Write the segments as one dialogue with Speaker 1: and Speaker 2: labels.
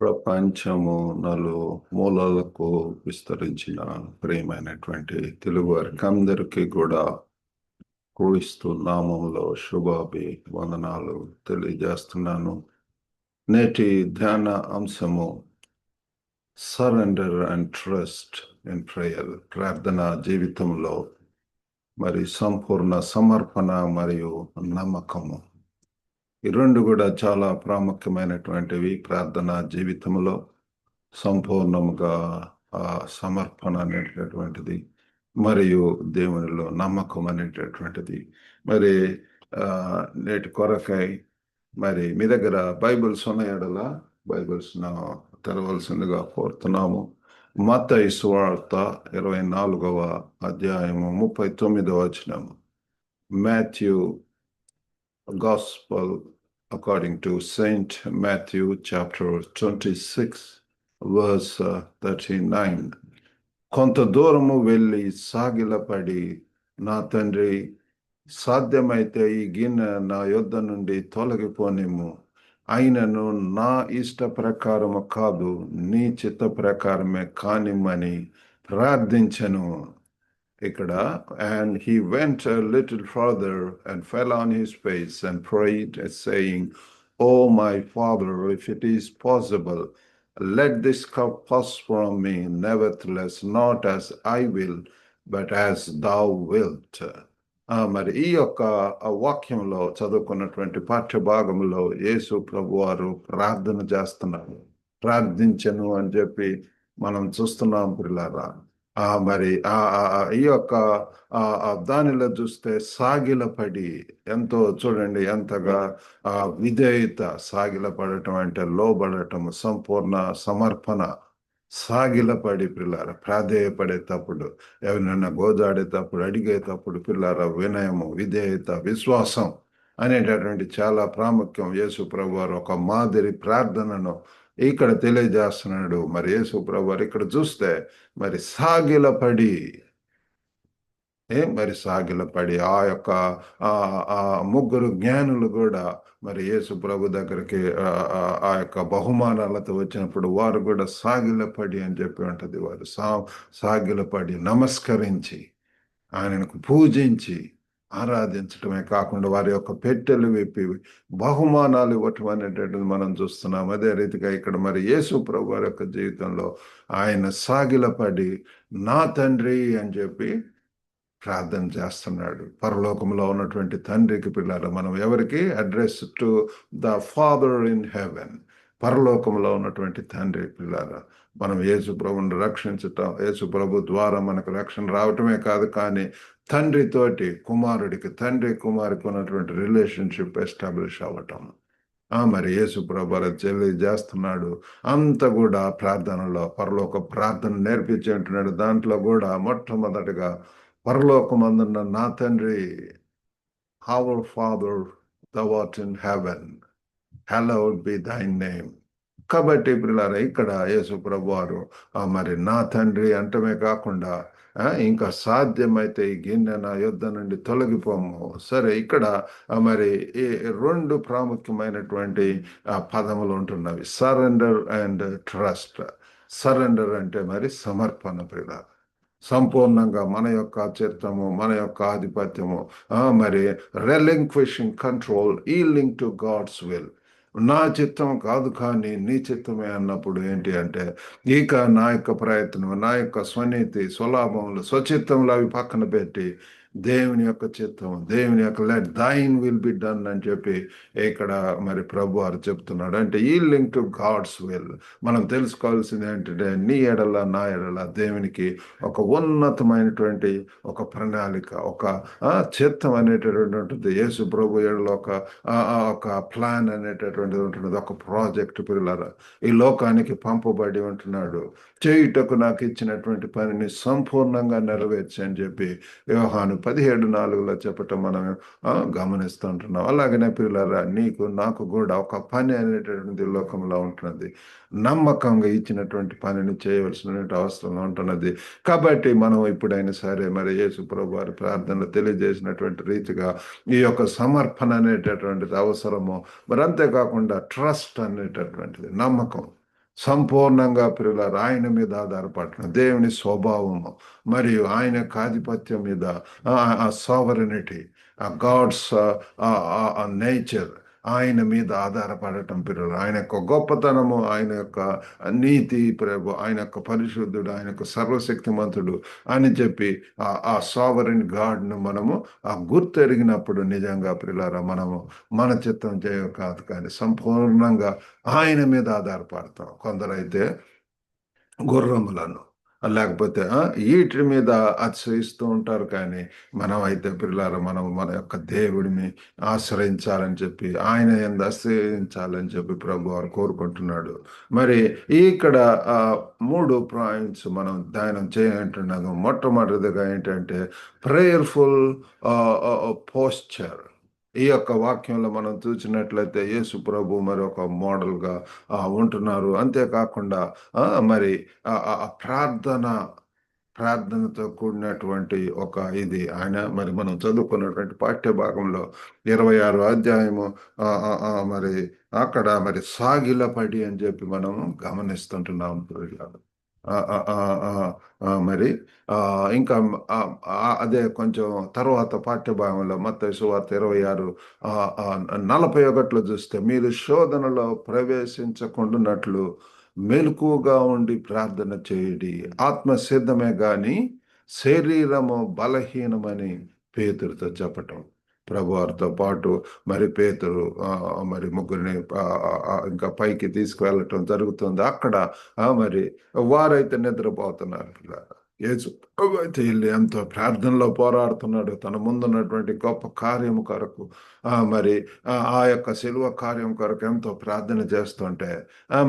Speaker 1: ప్రపంచము మూలలకు విస్తరించిన ప్రియమైనటువంటి తెలుగు వారికి అందరికీ కూడా క్రీస్తు నామములో వందనాలు తెలియజేస్తున్నాను. నేటి ధ్యాన అంశము surrender and trust in prayer. ప్రార్థన జీవితంలో సంపూర్ణ సమర్పణ మరియు నమ్మకము. ఈ రెండు కూడా చాలా ప్రాముఖ్యమైనటువంటివి. ప్రార్థన జీవితంలో సంపూర్ణముగా సమర్పణ అనేటటువంటిది మరియు దేవునిలో నమ్మకం అనేటటువంటిది. నేటి కొరకై మీ దగ్గర బైబిల్స్ ఉన్నాయడల బైబిల్స్ తెరవలసిందిగా కోరుతున్నాము. మత్తయి సువార్త 24వ అధ్యాయము 39వ వచనము. Matthew Gospel according to Saint Matthew chapter 26 verse 39. కొంత దూరము వెళ్ళి సాగిలపడి, నా తండ్రి, సాధ్యమైతే ఈ గిన్నె నా యొద్ద నుండి తొలగిపోనిమ్ము, అయినను నా ఇష్ట ప్రకారము కాదు, నీ చిత్త ప్రకారమే కానిమ్మని ప్రార్థించెను. ఇక్కడ, and he went a little further and fell on his face and prayed, saying, "Oh my Father, if it is possible, let this cup pass from me. Nevertheless, not as I will, but as thou wilt." ఈ యొక్క వాక్యంలో చదువుకున్నటువంటి పాఠ్య భాగంలో యేసు ప్రభు వారు ప్రార్థన చేస్తున్నారు. ప్రార్థించను అని చెప్పి మనం చూస్తున్నాం ప్రియులారా. ఈ యొక్క దానిలో చూస్తే సాగిలపడి, ఎంతో చూడండి ఎంతగా విధేయత. సాగిలపడటం అంటే లోబడటం, సంపూర్ణ సమర్పణ. సాగిలపడి పిల్లార ప్రాధేయపడేటప్పుడు, ఎవరినైనా గోజాడేటప్పుడు, అడిగేటప్పుడు పిల్లార వినయము, విధేయత, విశ్వాసం అనేటటువంటి చాలా ప్రాముఖ్యం. యేసు ప్రభు వారు ఒక మాదిరి ప్రార్థనను ఇక్కడ తెలియజేస్తున్నాడు. యేసు ప్రభు వారు ఇక్కడ చూస్తే సాగిలపడి సాగిలపడి ఆ యొక్క ముగ్గురు జ్ఞానులు కూడా యేసు ప్రభు దగ్గరికి ఆ యొక్క బహుమానాలతో వచ్చినప్పుడు వారు కూడా సాగిలపడి అని చెప్పి ఉంటది. వారు సాగిలపడి నమస్కరించి ఆయనకు పూజించి ఆరాధించటమే కాకుండా వారి యొక్క పెట్టెలు విప్పి బహుమానాలు ఇవ్వటం అనేటటువంటిది మనం చూస్తున్నాం. అదే రీతిగా ఇక్కడ యేసు ప్రభు వారి యొక్క జీవితంలో ఆయన సాగిలపడి నా తండ్రి అని చెప్పి ప్రార్థన చేస్తున్నాడు. పరలోకంలో ఉన్నటువంటి తండ్రికి పిల్లలు మనం ఎవరికి address to the father in heaven. పరలోకంలో ఉన్నటువంటి తండ్రి పిల్లలు మనం యేసు ప్రభుని రక్షించటం, యేసు ప్రభు ద్వారా మనకు రక్షణ రావటమే కాదు, కానీ తండ్రితోటి కుమారుడికి, తండ్రి కుమారుడికి ఉన్నటువంటి రిలేషన్షిప్ ఎస్టాబ్లిష్ అవ్వటం యేసు ప్రభు తెలియజేస్తున్నాడు. అంత కూడా ప్రార్థనలో పరలోక ప్రార్థన నేర్పించి ఉంటున్నాడు. దాంట్లో కూడా మొట్టమొదటిగా పరలోకమందున్న నా తండ్రి, our Father thou art in heaven, hallowed be thy name. కాబట్టి పిల్లలారా ఇక్కడ యేసు ప్రభు వారు నా తండ్రి అంటమే కాకుండా ఇంకా సాధ్యమైతే ఈ గిన్నె నా యొద్ద నుండి తొలగిపోము. సరే, ఇక్కడ ఈ రెండు ప్రాముఖ్యమైనటువంటి పదములు ఉంటున్నవి, సరెండర్ అండ్ ట్రస్ట్. సరెండర్ అంటే సమర్పణ పిల్లలారా. సంపూర్ణంగా మన యొక్క చిత్తము, మన యొక్క ఆధిపత్యము, relinquishing control, yielding to God's will. నా చిత్తం కాదు కానీ నీ చిత్తమే అన్నప్పుడు ఏంటి అంటే, ఇక నా యొక్క ప్రయత్నం, నా యొక్క స్వనీతి, స్వలాభములు, స్వచిత్తములు అవి పక్కన పెట్టి దేవుని యొక్క చిత్తం, దేవుని యొక్క లెట్ దైన్ విల్ బి డన్ అని చెప్పి ఇక్కడ ప్రభు వారు చెప్తున్నాడు. అంటే ఈల్డింగ్ టు గాడ్స్ విల్. మనం తెలుసుకోవాల్సింది ఏంటంటే, నీ ఎడల నా ఎడల దేవునికి ఒక ఉన్నతమైనటువంటి ఒక ప్రణాళిక, ఒక చిత్తం అనేటటువంటి ఉంటుంది. యేసు ప్రభు ఎడల ఒక ప్లాన్ అనేటటువంటిది ఉంటున్నది, ఒక ప్రాజెక్ట్. పిల్లలారా, ఈ లోకానికి పంపబడి ఉంటున్నాడు. చేయుటకు నాకు ఇచ్చినటువంటి పనిని సంపూర్ణంగా నెరవేర్చి అని చెప్పి యోహాను 17:4 చెప్పటం మనం గమనిస్తుంటున్నాం. అలాగనే పిల్లలారా, నీకు నాకు కూడా ఒక పని అనేటటువంటి లోకంలో ఉంటున్నది. నమ్మకంగా ఇచ్చినటువంటి పనిని చేయవలసినటువంటి అవసరం ఉంటున్నది. కాబట్టి మనం ఇప్పుడైనా సరే యేసు ప్రభు వారి ప్రార్థనలు తెలియజేసినటువంటి రీతిగా ఈ యొక్క సమర్పణ అనేటటువంటిది అవసరము. అంతేకాకుండా ట్రస్ట్ అనేటటువంటిది, నమ్మకం. సంపూర్ణంగా ప్రియులారా ఆయన మీద ఆధారపడటం, దేవుని స్వభావము మరియు ఆయన ఆధిపత్యం మీద, ఆ సావరినిటీ, ఆ గాడ్స్ నేచర్, ఆయన మీద ఆధారపడటం పిల్లలు, ఆయన యొక్క గొప్పతనము, ఆయన యొక్క నీతి ప్రభు, ఆయన యొక్క పరిశుద్ధుడు, ఆయన యొక్క సర్వశక్తిమంతుడు అని చెప్పి ఆ సావరిన్ గాడ్ను మనము ఆ గుర్తెరిగినప్పుడు నిజంగా ప్రియులారా మనము మన చిత్తం చేయ కాదు కానీ సంపూర్ణంగా ఆయన మీద ఆధారపడతాం. కొందరైతే గుర్రములను లేకపోతే వీటి మీద అతిశయిస్తూ ఉంటారు. కానీ మనం అయితే పిల్లారా మనం మన యొక్క దేవుడిని ఆశ్రయించాలని చెప్పి ఆయన యందు ఆశ్రయించాలని చెప్పి ప్రభు వారు కోరుకుంటున్నాడు. మరి ఇక్కడ ఆ, 3 పాయింట్స్ మనం ధ్యానం చేయంటున్నాము. మొట్టమొదటిదిగా ఏంటంటే ప్రేయర్ఫుల్ పోస్చర్. ఈ యొక్క వాక్యంలో మనం చూసినట్లయితే యేసు ప్రభు మరి ఒక మోడల్గా ఉంటున్నారు. అంతేకాకుండా మరి ప్రార్థన, ప్రార్థనతో కూడినటువంటి ఒక ఇది ఆయన మరి మనం చదువుకున్నటువంటి పాఠ్య భాగంలో 26వ అధ్యాయము మరి అక్కడ మరి సాగిలపడి అని చెప్పి మనం గమనిస్తుంటున్నాం. ఆ, ఆ, ఆ, ఆ, మరి ఇంకా అదే కొంచెం తర్వాత పాఠ్యభాగంలో మత్తయి సువార్త 26 41లో చూస్తే మీరు శోధనలో ప్రవేశించకుండానట్లు మెలకువగా ఉండి ప్రార్థన చేయడి, ఆత్మ సిద్ధమే గాని శరీరము బలహీనమని పేతురుతో చెప్పటం. ప్రభువారితో పాటు మరి పేతురు మరి ముగ్గురిని ఇంకా పైకి తీసుకువెళ్ళటం జరుగుతుంది. అక్కడ మరి వారైతే నిద్రపోతున్నారు పిల్లలు. యేసు ప్రభు అయితే వెళ్ళి ఎంతో ప్రార్థనలో పోరాడుతున్నాడు తన ముందున్నటువంటి గొప్ప కార్యము కొరకు. మరి ఆ యొక్క శిలువ కార్యం కొరకు ఎంతో ప్రార్థన చేస్తుంటే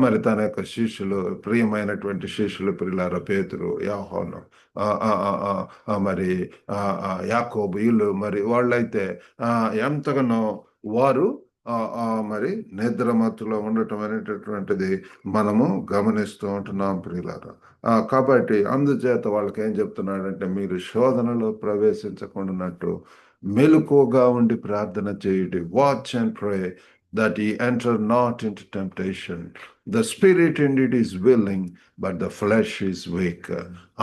Speaker 1: మరి తన యొక్క శిష్యులు, ప్రియమైనటువంటి శిష్యులు పిల్లార పేతురు, యోహాను, మరి యాకోబు, వీళ్ళు మరి వాళ్ళైతే ఎంతగానో వారు మరి నిద్రమత్తులో ఉండటం అనేటటువంటిది మనము గమనిస్తూ ఉంటున్నాం ప్రియులారా. కాబట్టి అందుచేత వాళ్ళకి ఏం చెప్తున్నాడంటే మీరు శోధనలో ప్రవేశించకుండానట్టు మెలకువగా ఉండి ప్రార్థన చేయుడి. Watch and pray that ye enter not into temptation. The spirit indeed is willing, but the flesh is weak.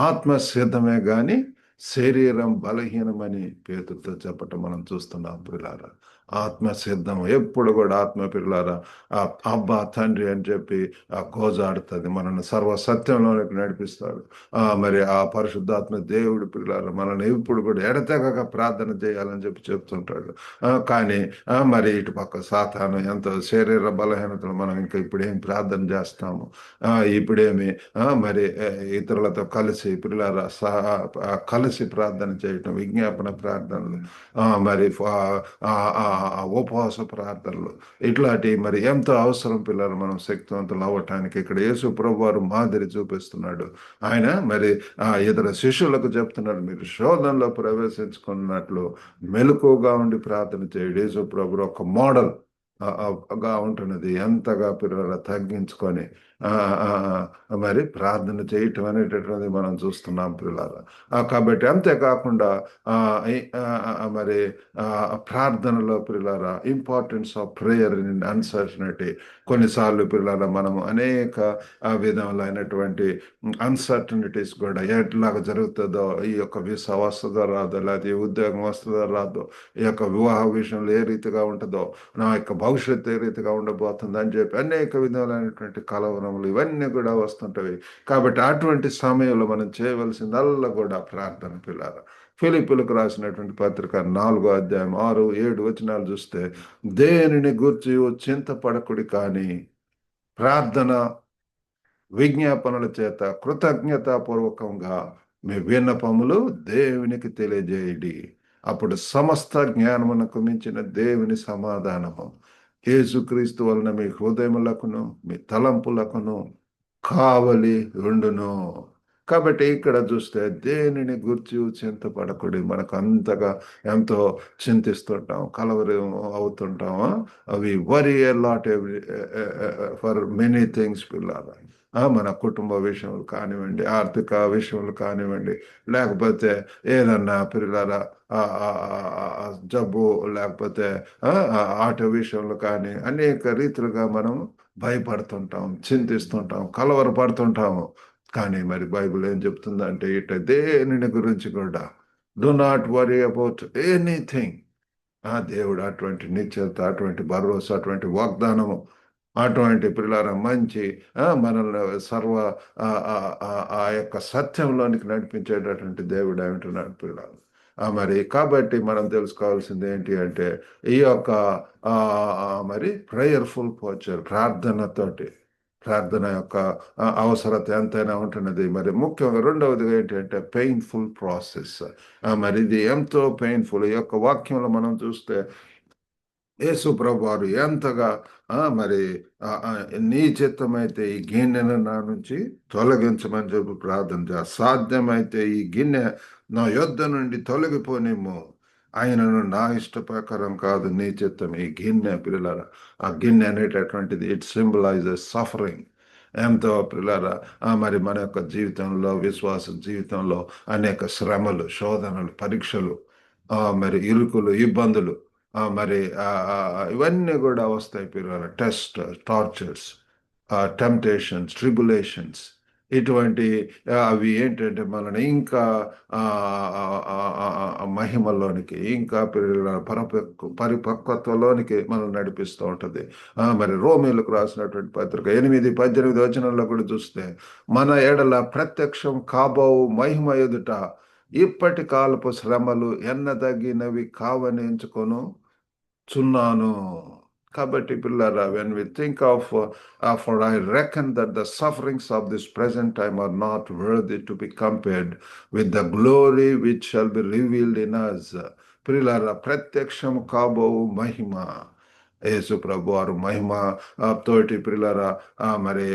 Speaker 1: ఆత్మ సిద్ధమే గాని శరీరం బలహీనమని పేతురుతో చెప్పటం మనం చూస్తున్నాం ప్రియులారా. ఆత్మ సిద్ధం ఎప్పుడు కూడా ఆత్మ పిల్లారా అబ్బా తండ్రి అని చెప్పి గోజాడుతుంది, మనల్ని సర్వ సత్యంలోనికి నడిపిస్తాడు. మరి ఆ పరిశుద్ధాత్మ దేవుడి పిల్లారా మనల్ని ఎప్పుడు కూడా ఎడతెగక ప్రార్థన చేయాలని చెప్పి చెప్తుంటాడు. కానీ మరి ఇటు పక్క సాతాను ఎంతో శరీర బలహీనతలు మనం ఇంకా ఇప్పుడేం ప్రార్థన చేస్తాము, ఇప్పుడేమి మరి ఇతరులతో కలిసి పిల్లారా కలిసి ప్రార్థన చేయటం, విజ్ఞాపన ప్రార్థనలు, మరి ఉపవాస ప్రార్థనలు, ఇట్లాంటి మరి ఎంతో అవసరం పిల్లలు మనం శక్తివంతులు అవ్వటానికి. ఇక్కడ యేసు ప్రభు వారు మాదిరి చూపిస్తున్నాడు. ఆయన మరి ఇతర శిష్యులకు చెప్తున్నాడు మీరు శోధనలో ప్రవేశించుకున్నట్లు మెలకువగా ఉండి ప్రార్థన చేయడు. యేసు ప్రభు ఒక మోడల్ గా ఉంటున్నది. ఎంతగా పిల్లల తగ్గించుకొని మరి ప్రార్థన చేయటం అనేటటువంటిది మనం చూస్తున్నాం పిల్లల. కాబట్టి అంతేకాకుండా మరి ప్రార్థనలో పిల్లల importance of prayer in uncertainty. కొన్నిసార్లు పిల్లల మనము అనేక విధములైనటువంటి అన్సర్టనిటీస్ కూడా ఎట్లాగా జరుగుతుందో, ఈ యొక్క వీసా వస్తుందో రాదో, లేకపోతే ఈ ఉద్యోగం వస్తుందో రాదో, ఈ యొక్క వివాహ విషయంలో ఏ రీతిగా ఉంటుందో, నా యొక్క భవిష్యత్తు ఏ రీతిగా ఉండబోతుంది అని చెప్పి అనేక విధాలైనటువంటి కలవరములు ఇవన్నీ కూడా వస్తుంటవి. కాబట్టి అటువంటి సమయంలో మనం చేయవలసిందల్లా కూడా ప్రార్థన పిల్లారా. ఫిలిప్పీలకు రాసినటువంటి పత్రిక 4వ అధ్యాయం 6-7 వచనాలు చూస్తే దేనిని గూర్చి చింతపడకుడి కానీ ప్రార్థన విజ్ఞాపనల చేత కృతజ్ఞతాపూర్వకంగా మీ విన్నపములు దేవునికి తెలియజేయడి. అప్పుడు సమస్త జ్ఞానమునకు మించిన దేవుని సమాధానము యేసుక్రీస్తు వలన మీ హృదయములకును మీ తలంపులకును కావలి ఉండును. కాబట్టి ఇక్కడ చూస్తే దేనిని గురించి చింతపడకుడి. మనకు అంతగా ఎంతో చింతిస్తుంటాం, కలవరం అవుతుంటామా. అవి worry a lot every for many things పిల్లలు. మన కుటుంబ విషయంలో కానివ్వండి, ఆర్థిక విషయంలో కానివ్వండి, లేకపోతే ఏదన్నా పిల్లల జబ్బు, లేకపోతే ఆటో విషయంలో కానీ అనేక రీతిలుగా మనం భయపడుతుంటాం, చింతిస్తుంటాం, కలవరపడుతుంటాము. కానీ మరి బైబిల్ ఏం చెప్తుందంటే ఇట దేనిని గురించి కూడా do not worry about anything. దేవుడు అటువంటి నిశ్చయత, అటువంటి భరోసా, అటువంటి వాగ్దానము, అటువంటి పిల్లల మంచి మనల్ని సర్వ ఆ ఆ, ఆ, ఆ యొక్క సత్యంలోనికి నడిపించేటటువంటి దేవుడు ఏమంటున్నాడు పిల్లలు. మరి కాబట్టి మనం తెలుసుకోవాల్సింది ఏంటి అంటే ఈ యొక్క మరి ప్రేయర్ఫుల్ పోచర్, ప్రార్థనతోటి, ప్రార్థన యొక్క అవసరత ఎంతైనా ఉంటున్నది. మరి ముఖ్యంగా రెండవదిగా ఏంటంటే పెయిన్ఫుల్ ప్రాసెస్. మరి ఇది ఎంతో పెయిన్ఫుల్. ఈ యొక్క వాక్యంలో మనం చూస్తే యేసు ప్రభు వారు ఎంతగా మరి నీ చిత్తమైతే ఈ గిన్నెను నా నుంచి తొలగించమని చెప్పి ప్రార్థన సాధ్యమైతే ఈ గిన్నె నా యొద్ద నుండి తొలగిపోనేమో, ఆయనను నా ఇష్ట ప్రకారం కాదు నీ చిత్తం. ఈ గిన్నె పిల్లల, ఆ గిన్నె అనేటటువంటిది ఇట్ సింబలైజెస్ సఫరింగ్. ఎంతో పిల్లల మరి మన యొక్క జీవితంలో, విశ్వాస జీవితంలో అనేక శ్రమలు, శోధనలు, పరీక్షలు, మరి ఇరుకులు, ఇబ్బందులు, మరి ఇవన్నీ కూడా వస్తాయి పిల్లల. టెస్ట్, టార్చర్స్, టెంప్టేషన్స్, ట్రిబులేషన్స్, ఇటువంటి అవి ఏంటంటే మనని ఇంకా మహిమలోనికి, ఇంకా పరిపక్వతలోనికి మనం నడిపిస్తూ ఉంటుంది. మరి రోమీలకు రాసినటువంటి పత్రిక 8:18 వచనంలో కూడా చూస్తే మన ఎడల ప్రత్యక్షం కాబో మహిమ ఎదుట ఇప్పటి కాలపు శ్రమలు ఎన్నదగినవి కావని ఎంచుకొను చున్నాను. కాబట్టి పిల్లరా, when we think of for I reckon that the sufferings of this present time are not worthy to be compared with the glory which shall be revealed in us. పిల్లరా, ప్రత్యక్షం కాబో మహిమ, యేసు ప్రభు వారు మహిమ తోటి పిల్లరా మరి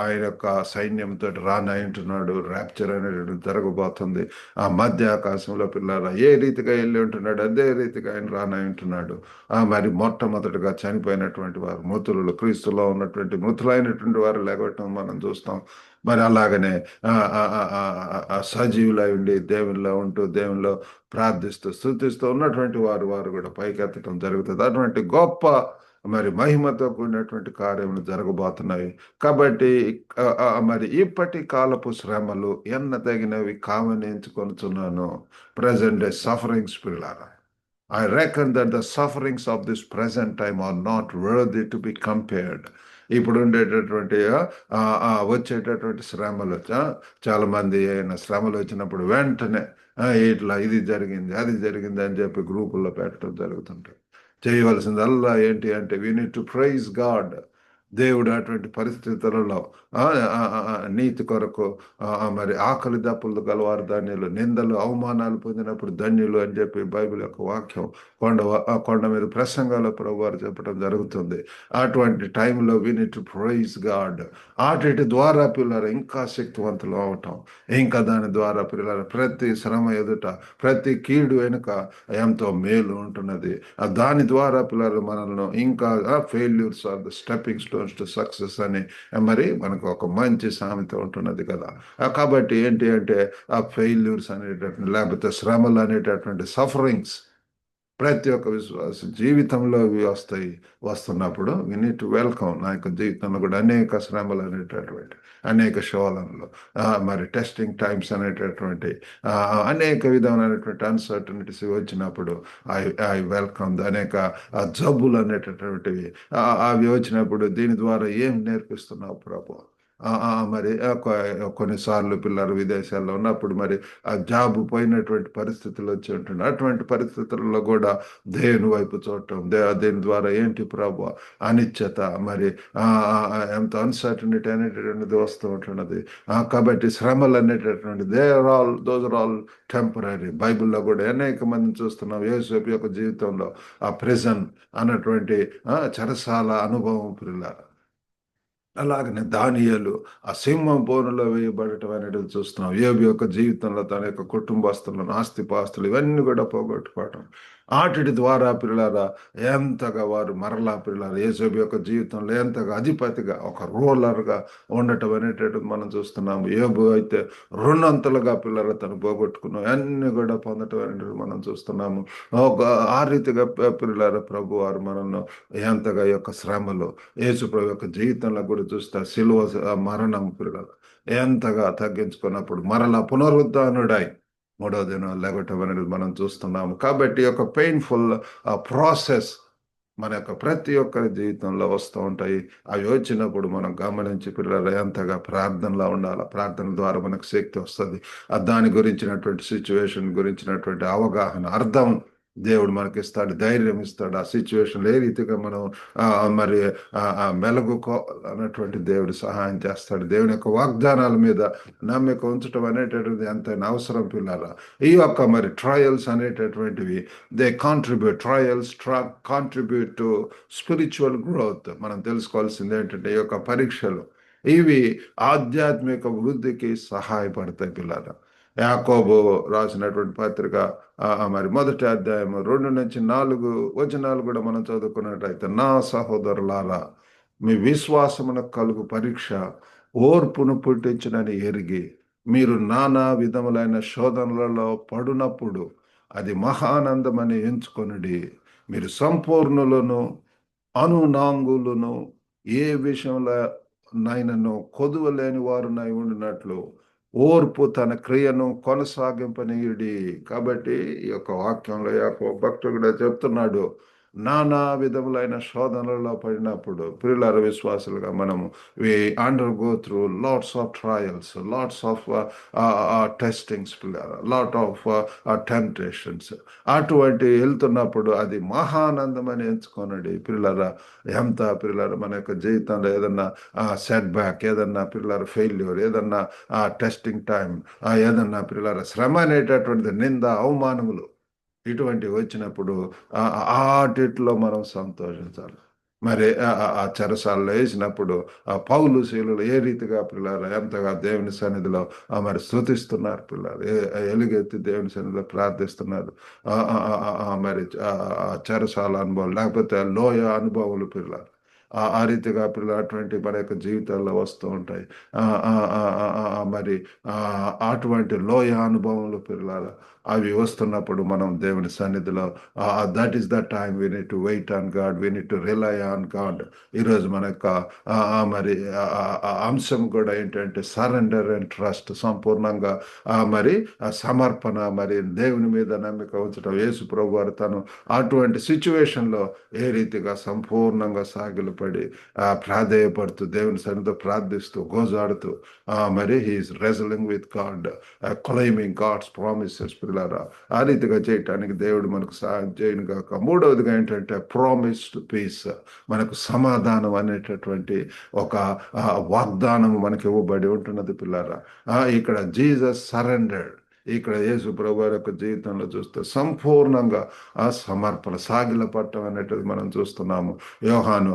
Speaker 1: ఆయన యొక్క సైన్యంతో రానంటున్నాడు. ర్యాప్చర్ అనేది జరగబోతుంది. ఆ మధ్య ఆకాశంలో పిల్లరా ఏ రీతిగా వెళ్ళి ఉంటున్నాడు అదే రీతిగా ఆయన రానంటున్నాడు. మరి మొట్టమొదటిగా చనిపోయినటువంటి వారు మృతులు, క్రీస్తులో ఉన్నటువంటి మృతులైనటువంటి వారు లేకపోవటం మనం చూస్తాం. మరి అలాగనే సజీవులై ఉండి దేవుల్లో ఉంటూ దేవుల్లో ప్రార్థిస్తూ స్తుతిస్తూ ఉన్నటువంటి వారు కూడా పైకెత్తడం జరుగుతుంది. అటువంటి గొప్ప మరి మహిమతో కూడినటువంటి కార్యములు జరగబోతున్నాయి. కాబట్టి మరి ఇప్పటి కాలపు శ్రమలు తగినవి కావని ఎంచుకొనుచున్నాను. ప్రజెంట్ డే సఫరింగ్స్ పిల్లారా, I reckon that the sufferings of this present time are not worthy to be compared. ఇప్పుడు ఉండేటటువంటి వచ్చేటటువంటి శ్రమలు, చాలా మంది శ్రమలు వచ్చినప్పుడు వెంటనే ఇట్లా ఇది జరిగింది, అది జరిగింది అని చెప్పి గ్రూపుల్లో పెట్టడం జరుగుతుంటుంది. చేయవలసిందల్లా ఏంటి అంటే we need to praise God. దేవుడు అటువంటి పరిస్థితులలో నీతి కొరకు మరి ఆకలి దప్పులు గలవారు ధన్యులు, నిందలు అవమానాలు పొందినప్పుడు ధన్యులు అని చెప్పి బైబిల్ యొక్క వాక్యం కొండ మీద ప్రసంగాల ప్రభు వారు చెప్పడం జరుగుతుంది. అటువంటి టైంలో we need to praise God. వాటి ద్వారా పిల్లలు ఇంకా శక్తివంతులు అవటం, ఇంకా దాని ద్వారా పిల్లలు ప్రతి శ్రమ ఎదుట, ప్రతి కీడు వెనుక ఎంతో మేలు ఉంటున్నది. దాని ద్వారా పిల్లలు మనల్ని ఇంకా failures are the stepping stones to success అని మరి మనకు ఒక మంచి సామెత ఉంటున్నది కదా. కాబట్టి ఏంటి అంటే ఆ ఫెయిల్యూర్స్ అనేటటువంటి, లేకపోతే శ్రమలు అనేటటువంటి సఫరింగ్స్ ప్రతి ఒక్క విశ్వాస జీవితంలో వస్తున్నప్పుడు వి నీడ్ టు వెల్కమ్. నా యొక్క జీవితంలో కూడా అనేక శ్రమలు అనేటటువంటి, అనేక శోధనలు, మరి టెస్టింగ్ టైమ్స్ అనేటటువంటి అనేక విధమైనటువంటి అన్సర్టనిటీస్ వచ్చినప్పుడు ఐ వెల్కమ్. అనేక జబ్బులు అనేటటువంటివి అవి వచ్చినప్పుడు దీని ద్వారా ఏం నేర్పిస్తున్నావు ప్రభు? మరి కొన్నిసార్లు పిల్లలు విదేశాల్లో ఉన్నప్పుడు మరి ఆ జాబ్ పోయినటువంటి పరిస్థితులు వచ్చి ఉంటుండే. అటువంటి పరిస్థితుల్లో కూడా దేవుని వైపు చూడటం, దీని ద్వారా ఏంటి ప్రభు అనిశ్చత, మరి ఎంత అన్సర్టనిటీ అనేటటువంటిది వస్తూ ఉంటున్నది. కాబట్టి శ్రమలు అనేటటువంటి దోస్ ఆర్ ఆల్ టెంపరీ. బైబిల్లో కూడా అనేక మందిని చూస్తున్నాం. యేసు యొక్క జీవితంలో ఆ ప్రిజన్ అన్నటువంటి చెరసాల అనుభవం పిల్లలు అలాగనే దానియేలు ఆ సింహం బోనులో వేయబడటం అనేది చూస్తున్నాం. యోబు యొక్క జీవితంలో తన యొక్క కుటుంబస్తులను, ఆస్తిపాస్తులు ఇవన్నీ కూడా పోగొట్టుకోవటం. ఆటిటి ద్వారా పిల్లారా ఎంతగా వారు మరలా పిల్లారా యేసోబు యొక్క జీవితంలో ఎంతగా అధిపతిగా ఒక రూలర్గా ఉండటం అనేటటువంటి మనం చూస్తున్నాము. యోబు అయితే రెండంతలుగా పిల్లలు తను పోగొట్టుకున్నాం అన్ని కూడా పొందటం అనేది మనం చూస్తున్నాము. ఒక ఆ రీతిగా పిల్లారా ప్రభు వారు మనల్ని ఎంతగా ఈ యొక్క శ్రమలు యేసు ప్రభు యొక్క జీవితంలో కూడా చూస్తే సిలువ మరణం పిల్లలు ఎంతగా తగ్గించుకున్నప్పుడు మరలా పునరుద్ధానుడై మూడో దినం లేగటం అనేది మనం చూస్తున్నాము. కాబట్టి ఈ యొక్క పెయిన్ఫుల్ ప్రాసెస్ మన యొక్క ప్రతి ఒక్కరి జీవితంలో వస్తూ ఉంటాయి. అవి వచ్చినప్పుడు మనం గమనించి పిల్లలు ఎంతగా ప్రార్థనలో ఉండాలి. ప్రార్థన ద్వారా మనకు శక్తి వస్తుంది. దాని గురించినటువంటి సిచ్యువేషన్ గురించినటువంటి అవగాహన, అర్థం దేవుడు మనకి ఇస్తాడు, ధైర్యం ఇస్తాడు. ఆ సిచ్యువేషన్లో ఏ రీతిగా మనం మరి మెలగుకో అన్నటువంటి దేవుడు సహాయం చేస్తాడు. దేవుని యొక్క వాగ్దానాల మీద నమ్మిక ఉంచడం అనేటటువంటిది ఎంతైనా అవసరం పిల్లరా. ఈ యొక్క మరి ట్రయల్స్ అనేటటువంటివి they trials contribute to spiritual growth. మనం తెలుసుకోవాల్సింది ఏంటంటే ఈ యొక్క పరీక్షలు ఇవి ఆధ్యాత్మిక వృద్ధికి సహాయపడతాయి పిల్లరా. యాకోబు రాసినటువంటి పత్రిక మరి మొదటి అధ్యాయం 2-4 వచనాలు కూడా మనం చదువుకున్నట్టయితే, నా సహోదరులారా మీ విశ్వాసమునకు కలుగు పరీక్ష ఓర్పును పుట్టించునని ఎరిగి మీరు నానా విధములైన శోధనలలో పడునప్పుడు అది మహానందమని ఎంచుకొనుడి. మీరు సంపూర్ణులను అనునాంగులను ఏ విషయంలో నైనను కొదువలేని వారునై ఉండినట్లు ఓర్పు తన క్రియను కొనసాగింపనీయుడి. కాబట్టి ఈ యొక్క వాక్యంలో యాకోబు భక్తుడు కూడా చెప్తున్నాడు, నానా విధములైన శోధనలలో పడినప్పుడు ప్రియులార విశ్వాసులుగా మనము we undergo through lots of trials, lots of testings, lot of temptations. అటువంటి వెళ్తున్నప్పుడు అది మహానందమని ఎంచుకోనండి పిల్లల. ఎంత పిల్లలు మన యొక్క జీవితంలో ఏదన్నా సెట్ బ్యాక్, ఏదన్నా పిల్లల ఫెయిల్యూర్, ఏదన్నా టెస్టింగ్ టైం, ఏదన్నా పిల్లల శ్రమ అనేటటువంటిది, నింద అవమానములు ఇటువంటివి వచ్చినప్పుడు ఆటిట్లో మనం సంతోషించాలి. మరి ఆ చెరసాలలో వేసినప్పుడు ఆ పౌలు శీలులు ఏ రీతిగా పిల్లలు ఎంతగా దేవుని సన్నిధిలో మరి స్తుతిస్తున్నారు పిల్లలు, ఎలుగెత్తి దేవుని సన్నిధిలో ప్రార్థిస్తున్నారు. మరి చెరసాల అనుభవం లేకపోతే లోయ అనుభవాలు పిల్లలు ఆ రీతిగా పిల్లలు అటువంటి మన యొక్క జీవితాల్లో వస్తూ ఉంటాయి. మరి అటువంటి లోయ అనుభవములు పిల్లలు అవి వస్తున్నప్పుడు మనం దేవుని సన్నిధిలో that is the time we need to wait on God, we need to rely on God. ఈరోజు మన యొక్క మరి అంశం కూడా ఏంటంటే సరెండర్ అండ్ ట్రస్ట్, సంపూర్ణంగా మరి సమర్పణ, మరి దేవుని మీద నమ్మిక ఉంచడం. యేసు ప్రభు వారు తను అటువంటి సిచ్యువేషన్లో ఏ రీతిగా సంపూర్ణంగా సాగిలపడి ప్రాధేయపడుతూ దేవుని సన్నిధిలో ప్రార్థిస్తూ గోజాడుతూ మరి he is wrestling with God, claiming God's promises పిల్లరా. ఆ రీతిగా చేయటానికి దేవుడు మనకు సహాయం చేయను గాక. మూడవదిగా ఏంటంటే ప్రామిస్డ్ పీస్, మనకు సమాధానం అనేటటువంటి ఒక వాగ్దానం మనకి ఇవ్వబడి ఉంటున్నది పిల్లరా. ఇక్కడ జీసస్ సరెండర్డ్. ఇక్కడ యేసు ప్రభు యొక్క జీవితంలో చూస్తే సంపూర్ణంగా ఆ సమర్పణ సాగిల పట్టం అనేటిది మనం చూస్తున్నాము. యోహాను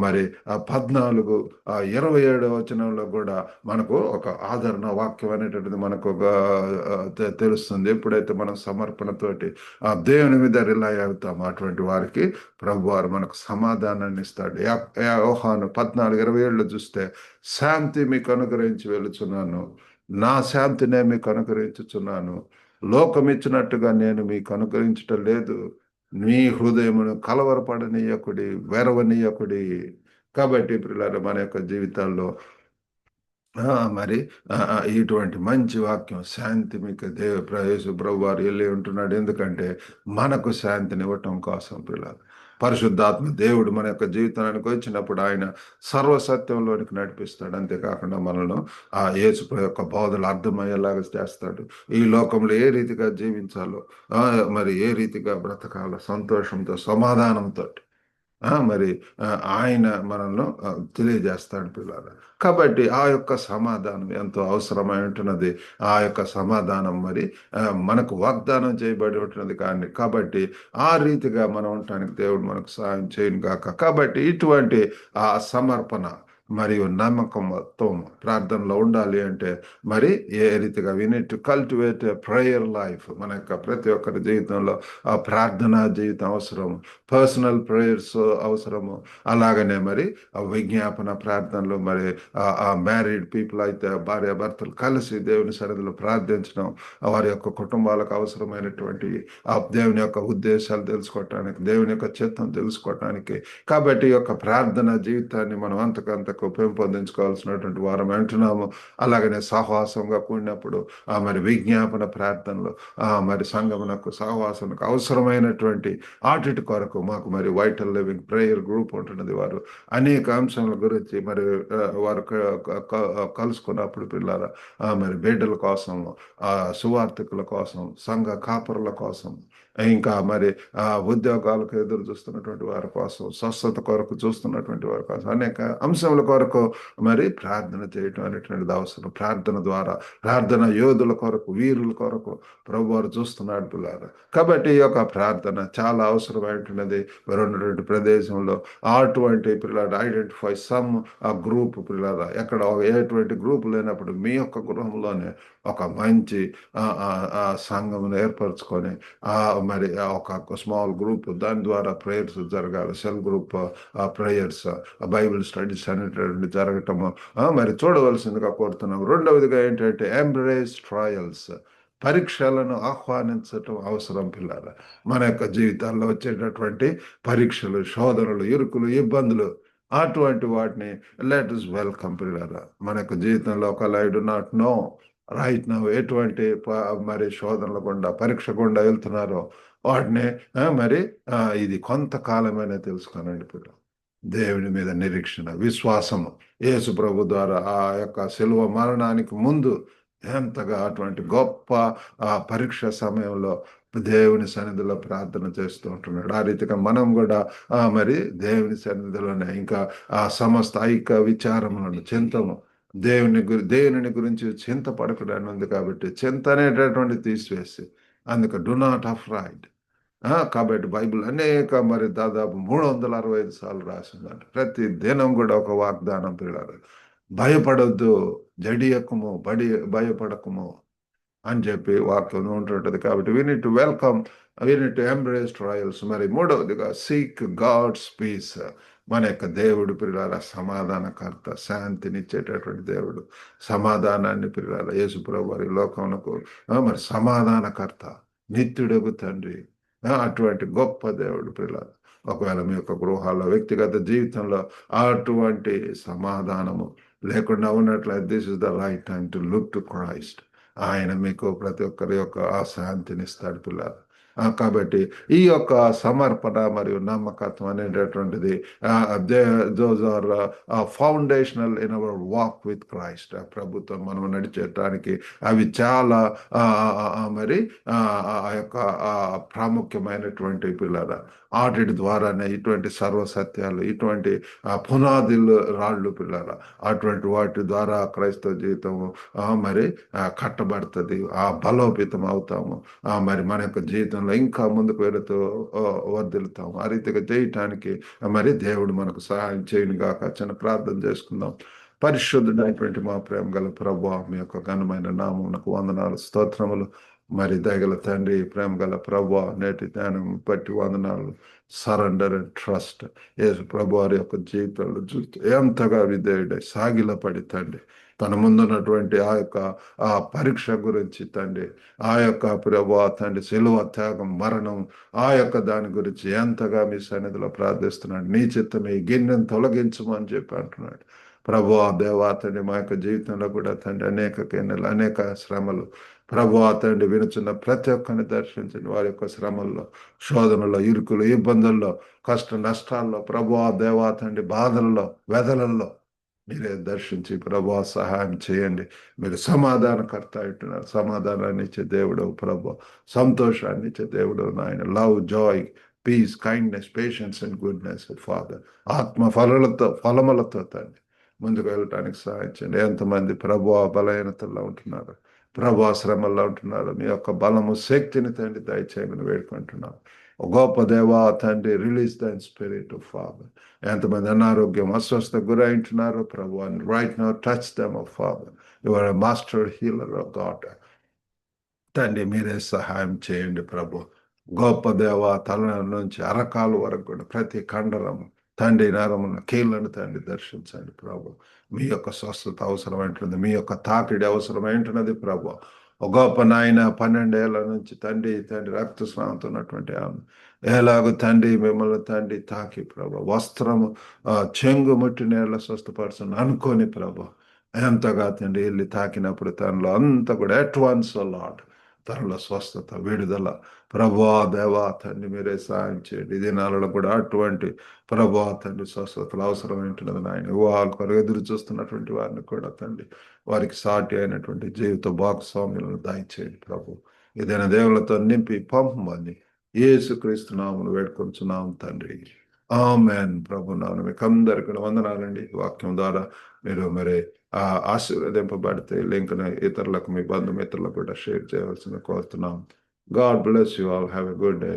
Speaker 1: మరి 14:27 వచనంలో కూడా మనకు ఒక ఆదరణ వాక్యం అనేటువంటిది మనకు తెలుస్తుంది. ఎప్పుడైతే మనం సమర్పణతోటి ఆ దేవుని మీద రిలై అవుతామో అటువంటి వారికి ప్రభు వారు మనకు సమాధానాన్ని ఇస్తాడు. యోహాను 14:27 చూస్తే, శాంతి మీకు అనుగ్రహించి వెళుచున్నాను, నా శాంతినే మీకు అనుగ్రహించుచున్నాను, లోకమిచ్చినట్టుగా నేను మీకు అనుగ్రహించటం లేదు, మీ హృదయమును కలవరపడనీయకుడి, వెరవనీయకుడి. కాబట్టి పిల్లలు మన యొక్క జీవితాల్లో మరి ఇటువంటి మంచి వాక్యం శాంతి మీకు యేసు ప్రభు వారు వెళ్ళి ఉంటున్నాడు. ఎందుకంటే మనకు శాంతిని ఇవ్వటం కోసం పిల్లలు. పరిశుద్ధాత్మ దేవుడు మన యొక్క జీవితానికి వచ్చినప్పుడు ఆయన సర్వసత్యంలోనికి నడిపిస్తాడు. అంతేకాకుండా మనల్ని ఆ యేసు యొక్క బోధలు అర్థమయ్యేలాగా చేస్తాడు. ఈ లోకంలో ఏ రీతిగా జీవించాలో, మరి ఏ రీతిగా బ్రతకాలో సంతోషంతో సమాధానంతో మరి ఆయన మనల్ని తెలియజేస్తాడు పిల్లలు. కాబట్టి ఆ యొక్క సమాధానం ఎంతో అవసరమై ఉంటున్నది. ఆ యొక్క సమాధానం మరి మనకు వాగ్దానం చేయబడి ఉంటున్నది. కానీ కాబట్టి ఆ రీతిగా మనం ఉండటానికి దేవుడు మనకు సహాయం చేయను గాక. కాబట్టి ఇటువంటి ఆ సమర్పణ మరియు నమ్మకంతో ప్రార్థనలో ఉండాలి అంటే మరి ఏ రీతిగా we need to cultivate prayer life. మన యొక్క ప్రతి ఒక్కరి జీవితంలో ఆ ప్రార్థనా జీవితం అవసరం, పర్సనల్ ప్రేయర్స్ అవసరము. అలాగనే మరి ఆ విజ్ఞాపన ప్రార్థనలు మరి ఆ మ్యారీడ్ పీపుల్ అయితే భార్యాభర్తలు కలిసి దేవుని సన్నిధిలో ప్రార్థించడం, వారి యొక్క కుటుంబాలకు అవసరమైనటువంటి ఆ దేవుని యొక్క ఉద్దేశాలు తెలుసుకోవటానికి, దేవుని యొక్క చిత్తం తెలుసుకోవటానికి. కాబట్టి ఈ యొక్క ప్రార్థన జీవితాన్ని మనం అంతకంతకు పెంపొందించుకోవాల్సినటువంటి వారం అంటున్నాము. అలాగనే సహవాసంగా కూడినప్పుడు మరి విజ్ఞాపన ప్రార్థనలు మరి సంగమునకు సహవాసనకు అవసరమైనటువంటి ఆటిటి కొరకు మాకు మరి వైటల్ లివింగ్ ప్రేయర్ గ్రూప్ ఉంటున్నది. వారు అనేక అంశాల గురించి మరి వారు కలుసుకున్నప్పుడు పిల్లల మరి బిడ్డల కోసం, సువార్థికుల కోసం, సంఘ కాపరుల కోసం, ఇంకా మరి ఉద్యోగాలకు ఎదురు చూస్తున్నటువంటి వారి కోసం, స్వస్థత కొరకు చూస్తున్నటువంటి వారి కోసం, అనేక అంశముల కొరకు మరి ప్రార్థన చేయటం అనేటువంటిది అవసరం. ప్రార్థన ద్వారా ప్రార్థన యోధుల కొరకు, వీరుల కొరకు ప్రభు వారు చూస్తున్నాడు పిల్లలు. కాబట్టి ఈ యొక్క ప్రార్థన చాలా అవసరమైనటువంటిది. మరి ఉన్నటువంటి ప్రదేశంలో అటువంటి పిల్లలు ఐడెంటిఫై సమ్ ఆ గ్రూప్ పిల్లల ఎక్కడ ఎటువంటి గ్రూప్ లేనప్పుడు మీ యొక్క గృహంలోనే ఒక మంచి సంఘమును ఏర్పరచుకొని మరి ఒక స్మాల్ గ్రూప్, దాని ద్వారా ప్రేయర్స్ జరగాలి. Cell group prayers, Bible studies అనేటువంటి జరగటము మరి చూడవలసిందిగా కోరుతున్నాం. రెండవదిగా ఏంటంటే ఎంబ్రేస్ ట్రయల్స్, పరీక్షలను ఆహ్వానించటం అవసరం పిల్లల. మన యొక్క జీవితాల్లో వచ్చేటటువంటి పరీక్షలు, శోధనలు, ఇరుకులు, ఇబ్బందులు, అటువంటి వాటిని లెట్ us వెల్కమ్ పిల్లల. మన యొక్క జీవితంలో ఒకవేళ I do not know right now ఎటువంటి మరి శోధనల గుండా, పరీక్ష గుండా వెళ్తున్నారో వాటిని మరి ఇది కొంతకాలమైనా తెలుసుకోనండి పిల్లలు. దేవుని మీద నిరీక్షణ, విశ్వాసము, యేసు ప్రభు ద్వారా ఆ యొక్క శిలువ మరణానికి ముందు ఎంతగా అటువంటి గొప్ప పరీక్ష సమయంలో దేవుని సన్నిధిలో ప్రార్థన చేస్తూ ఉంటున్నాడు. ఆ రీతిగా మనం కూడా మరి దేవుని సన్నిధిలోనే ఇంకా ఆ సమస్త ఐక్య విచారములను, చింతము, దేవుని గురించి చింత పడకడాన్ని ఉంది. కాబట్టి చింత అనేటటువంటి తీసివేసి, అందుకే డు నాట్ అఫ్రైడ్. కాబట్టి బైబిల్ అనేక మరి దాదాపు 365 సార్లు రాసిందంట. ప్రతి దినం కూడా ఒక వాగ్దానం పిల్లలు. భయపడొద్దు, జడియకుము, భయపడకుము అని చెప్పి వాక్యం ఉంటుంటది. కాబట్టి we need to welcome, we need to embrace trials. మరి మూడవదిగా సీక్ గాడ్స్ పీస్. మన యొక్క దేవుడు పిల్లల సమాధానకర్త, శాంతినిచ్చేటటువంటి దేవుడు, సమాధానాన్ని పిల్లల యేసుప్రభు వారి లోకమునకు మరి సమాధానకర్త, నిత్యుడగు తండ్రి, అటువంటి గొప్ప దేవుడు పిల్లల. ఒకవేళ మీ యొక్క గృహాల్లో, వ్యక్తిగత జీవితంలో అటువంటి సమాధానము లేకుండా ఉన్నట్లయితే this is the right time to look to Christ. ఆయన మీకు ప్రతి ఒక్కరి యొక్క ఆ శాంతినిస్తాడు పిల్లలు. కాబట్టి ఈ యొక్క సమర్పణ మరియు నమ్మకత్వం అనేటటువంటిది those are foundational in our walk with Christ. ప్రభుత్వం మనం నడిచేటానికి అవి చాలా మరి ఆ యొక్క ప్రాముఖ్యమైనటువంటి పిల్లల. వాటి ద్వారానే ఇటువంటి సర్వసత్యాలు, ఇటువంటి పునాదులు రాళ్ళు పిల్లల, అటువంటి వాటి ద్వారా క్రైస్తవ జీవితము మరి కట్టబడుతుంది, బలోపేతం అవుతాము. మరి మన యొక్క జీవితంలో ఇంకా ముందుకు వెళుతూ వర్ధిల్లుతాము. ఆ రీతిగా చేయటానికి మరి దేవుడు మనకు సహాయం చేయను గాక. చిన్న ప్రార్థన చేసుకుందాం. పరిశుద్ధుడైనటువంటి మా ప్రేమ గల ప్రభువా, మీ యొక్క ఘనమైన నామమునకు వందనాలు, స్తోత్రములు. మరి దయగల తండ్రి, ప్రేమ గల ప్రభువా, నేటి జ్ఞానం బట్టి వందనాలు. Surrender and trust. యేసు ప్రభు వారి యొక్క జీవితంలో చూస్తూ ఎంతగా విధేయుడై సాగిలపడి తండ్రి, తన ముందున్నటువంటి ఆ యొక్క పరీక్ష గురించి తండ్రి, ఆ యొక్క ప్రభువా తండ్రి శిలువ త్యాగం, మరణం, ఆ యొక్క దాని గురించి ఎంతగా మీ సన్నిధిలో ప్రార్థిస్తున్నాడు. నీ చిత్తమే, ఈ గిన్నెను తొలగించమని చెప్పి అంటున్నాడు. ప్రభువా దేవా తండ్రి, మా యొక్క జీవితంలో కూడా తండ్రి అనేక గిన్నెలు, అనేక శ్రమలు, ప్రభువా తండ్రి వినుచున్న ప్రతి ఒక్కరిని దర్శించండి. వారి యొక్క శ్రమల్లో, శోధనలో, ఇరుకులు, ఇబ్బందుల్లో, కష్ట నష్టాల్లో, ప్రభువా దేవా తండ్రి బాధల్లో, వ్యధలలో మీరే దర్శించి ప్రభువా సహాయం చేయండి. మీరు సమాధానకర్త అంటున్నారు. సమాధానాన్ని ఇచ్చే దేవుడు ప్రభు, సంతోషాన్ని ఇచ్చే దేవుడు నాయన. Love, joy, peace, kindness, patience and goodness father. ఆత్మ ఫలములతో తండ్రి ముందుకు వెళ్ళటానికి సహాయం చేయండి. ఎంతమంది ప్రభువా బలహీనతల్లో ఉంటున్నారు, ప్రభు శ్రమల్లో ఉంటున్నారు, మీ యొక్క బలము, శక్తిని తండ్రి దయచేయమని వేడుకుంటున్నాం. ఓ గొప్ప దేవా తండ్రి, రిలీజ్ దైన్ స్పిరిట్ ఫాదర్. ఎంతమంది అనారోగ్యం అస్వస్థ గురైంటున్నారో ప్రభు, and right now touch them father. Your master healer of God. తండ్రి మీరే సహాయం చేయండి ప్రభు. గొప్ప దేవ, తల నుంచి అరకాలు వరకు కూడా ప్రతి కండరం తండ్రి నరమున కీళ్ళను తండ్రి దర్శించండి ప్రభు. మీ యొక్క స్వస్థత అవసరమైంటున్నది, మీ యొక్క తాకిడి అవసరమైంటున్నది ప్రభు. ఒక గొప్ప నాయన 12 ఏళ్ల నుంచి తండ్రి తండ్రి రక్తస్రావంతో ఉన్నటువంటి ఆమె ఎలాగో తండ్రి మిమ్మల్ని తండ్రి తాకి ప్రభు వస్త్రము చెంగు ముట్టి నేల స్వస్థపరచని అనుకోని ప్రభు ఎంతగా తండ్రి వెళ్ళి తాకినప్పుడు తనలో అంతా కూడా అడ్వాన్స్ లాడ్ తనలో స్వస్థత, విడుదల ప్రభువా దేవా తండ్రి మీరే సాయం చేయండి. ఈ దినాలలో కూడా అటువంటి ప్రభువా తండ్రి స్వస్థతలు అవసరమైంటున్నది నాయన. వివాహాల కొరకు ఎదురు చూస్తున్నటువంటి వారిని కూడా తండ్రి వారికి సాటి అయినటువంటి జీవిత భాగస్వామ్యాలను దయచేయండి ప్రభు. ఏదైనా దేవులతో నింపి పంపమని యేసుక్రీస్తు నామమున వేడుకొంచున్నాం తండ్రి. ఆమేన్. ప్రభు నామమున మీకు అందరికీ కూడా వందనాలండి. వాక్యం ద్వారా మీరు మరి ఆశీర్వదింపబడితే లింక్ను ఇతరులకు, మీ బంధుమిత్రులకు కూడా షేర్ చేయవలసిన కోరుతున్నాం. God bless you all. Have a good day.